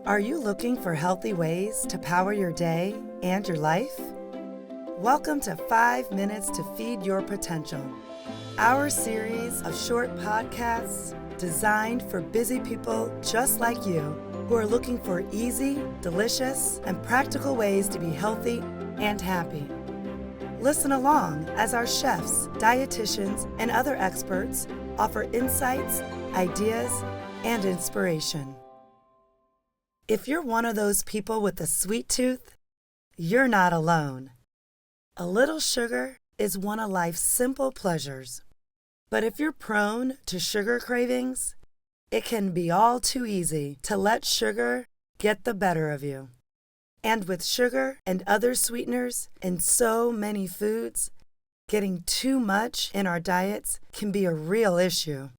Are you looking for healthy ways to power your day and your life? Welcome to 5 Minutes to Feed Your Potential, our series of short podcasts designed for busy people just like you who are looking for easy, delicious, and practical ways to be healthy and happy. Listen along as our chefs, dietitians, and other experts offer insights, ideas, and inspiration. If you're one of those people with a sweet tooth, you're not alone. A little sugar is one of life's simple pleasures. But if you're prone to sugar cravings, it can be all too easy to let sugar get the better of you. And with sugar and other sweeteners in so many foods, getting too much in our diets can be a real issue.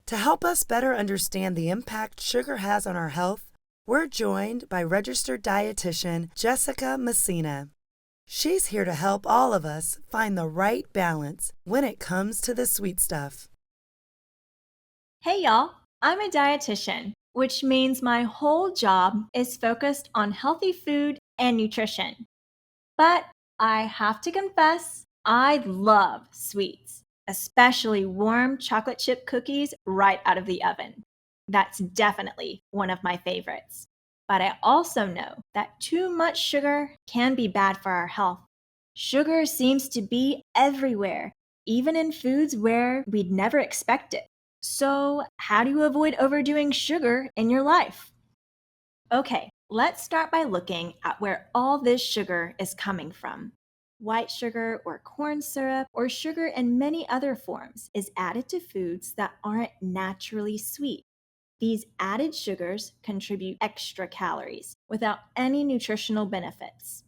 To help us better understand the impact sugar has on our health, we're joined by registered dietitian Jessica Messina. She's here to help all of us find the right balance when it comes to the sweet stuff. Hey y'all, I'm a dietitian, which means my whole job is focused on healthy food and nutrition. But I have to confess, I love sweets, especially warm chocolate chip cookies right out of the oven. That's definitely one of my favorites. But I also know that too much sugar can be bad for our health. Sugar seems to be everywhere, even in foods where we'd never expect it. So, how do you avoid overdoing sugar in your life? Okay, let's start by looking at where all this sugar is coming from. White sugar or corn syrup or sugar in many other forms is added to foods that aren't naturally sweet. These added sugars contribute extra calories without any nutritional benefits.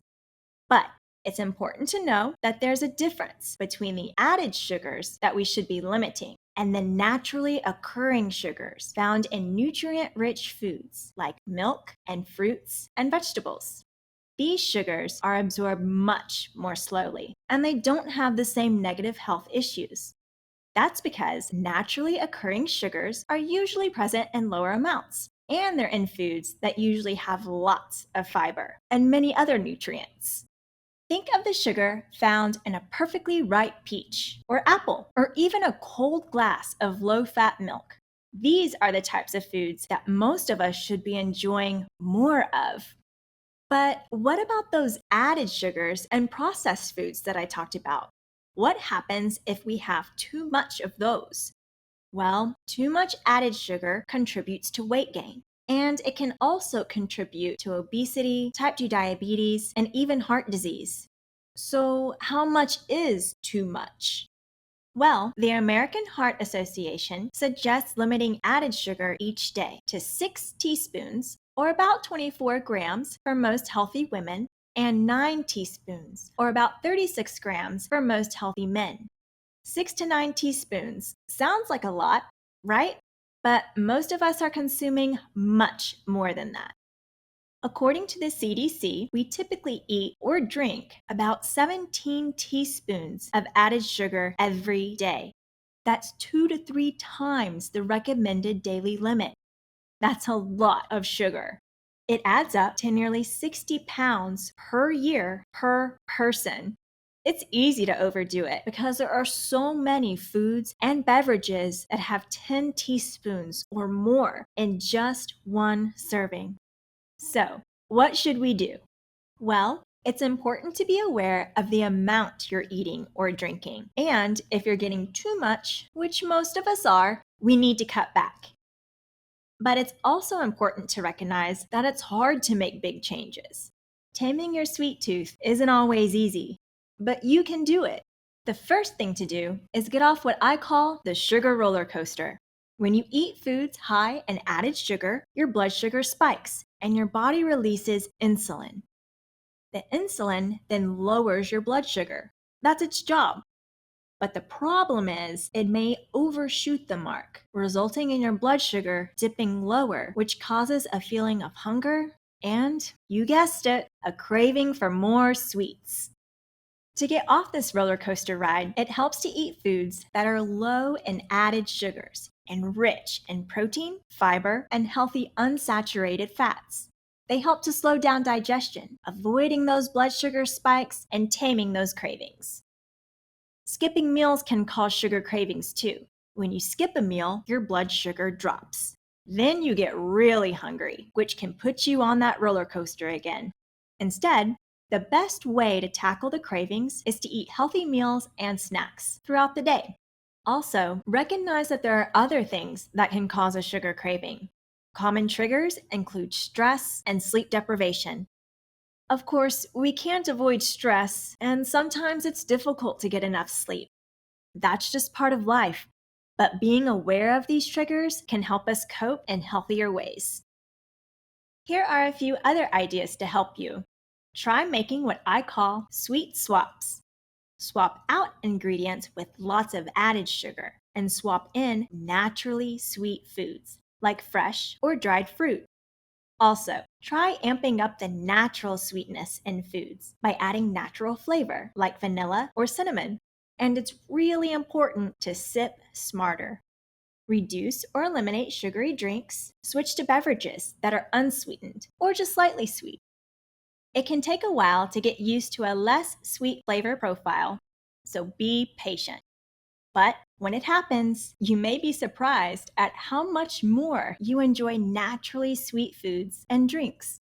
But it's important to know that there's a difference between the added sugars that we should be limiting and the naturally occurring sugars found in nutrient-rich foods like milk and fruits and vegetables. These sugars are absorbed much more slowly, and they don't have the same negative health issues. That's because naturally occurring sugars are usually present in lower amounts, and they're in foods that usually have lots of fiber and many other nutrients. Think of the sugar found in a perfectly ripe peach or apple, or even a cold glass of low-fat milk. These are the types of foods that most of us should be enjoying more of. But what about those added sugars and processed foods that I talked about? What happens if we have too much of those? Well, too much added sugar contributes to weight gain. And it can also contribute to obesity, type 2 diabetes, and even heart disease. So, how much is too much? Well, the American Heart Association suggests limiting added sugar each day to 6 teaspoons, or about 24 grams for most healthy women, and 9 teaspoons, or about 36 grams for most healthy men. 6 to 9 teaspoons sounds like a lot, right? But most of us are consuming much more than that. According to the CDC, we typically eat or drink about 17 teaspoons of added sugar every day. That's 2 to 3 times the recommended daily limit. That's a lot of sugar. It adds up to nearly 60 pounds per year per person. It's easy to overdo it because there are so many foods and beverages that have 10 teaspoons or more in just one serving. So, what should we do? Well, it's important to be aware of the amount you're eating or drinking. And if you're getting too much, which most of us are, we need to cut back. But it's also important to recognize that it's hard to make big changes. Taming your sweet tooth isn't always easy, but you can do it. The first thing to do is get off what I call the sugar roller coaster. When you eat foods high in added sugar, your blood sugar spikes and your body releases insulin. The insulin then lowers your blood sugar. That's its job. But the problem is it may overshoot the mark, resulting in your blood sugar dipping lower, which causes a feeling of hunger and, you guessed it, a craving for more sweets. To get off this roller coaster ride, it helps to eat foods that are low in added sugars and rich in protein, fiber, and healthy unsaturated fats. They help to slow down digestion, avoiding those blood sugar spikes and taming those cravings. Skipping meals can cause sugar cravings too. When you skip a meal, your blood sugar drops. Then you get really hungry, which can put you on that roller coaster again. Instead, the best way to tackle the cravings is to eat healthy meals and snacks throughout the day. Also, recognize that there are other things that can cause a sugar craving. Common triggers include stress and sleep deprivation. Of course, we can't avoid stress, and sometimes it's difficult to get enough sleep. That's just part of life. But being aware of these triggers can help us cope in healthier ways. Here are a few other ideas to help you. Try making what I call sweet swaps. Swap out ingredients with lots of added sugar and swap in naturally sweet foods like fresh or dried fruit. Also, try amping up the natural sweetness in foods by adding natural flavor like vanilla or cinnamon. And it's really important to sip smarter. Reduce or eliminate sugary drinks, switch to beverages that are unsweetened or just slightly sweet. It can take a while to get used to a less sweet flavor profile, so be patient. But when it happens, you may be surprised at how much more you enjoy naturally sweet foods and drinks.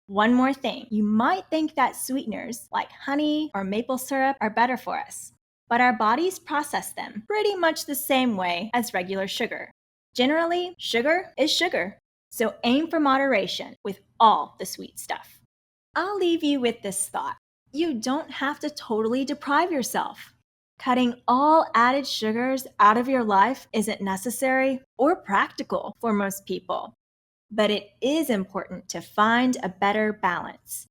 One more thing, you might think that sweeteners like honey or maple syrup are better for us, but our bodies process them pretty much the same way as regular sugar. Generally, sugar is sugar, so aim for moderation with all the sweet stuff. I'll leave you with this thought. You don't have to totally deprive yourself. Cutting all added sugars out of your life isn't necessary or practical for most people, but it is important to find a better balance.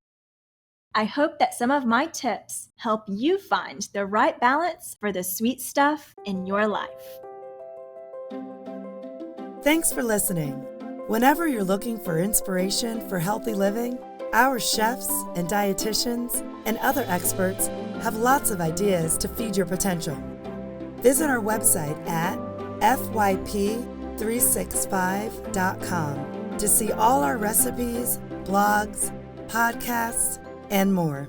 I hope that some of my tips help you find the right balance for the sweet stuff in your life. Thanks for listening. Whenever you're looking for inspiration for healthy living, our chefs and dietitians and other experts have lots of ideas to feed your potential. Visit our website at fyp365.com to see all our recipes, blogs, podcasts, and more.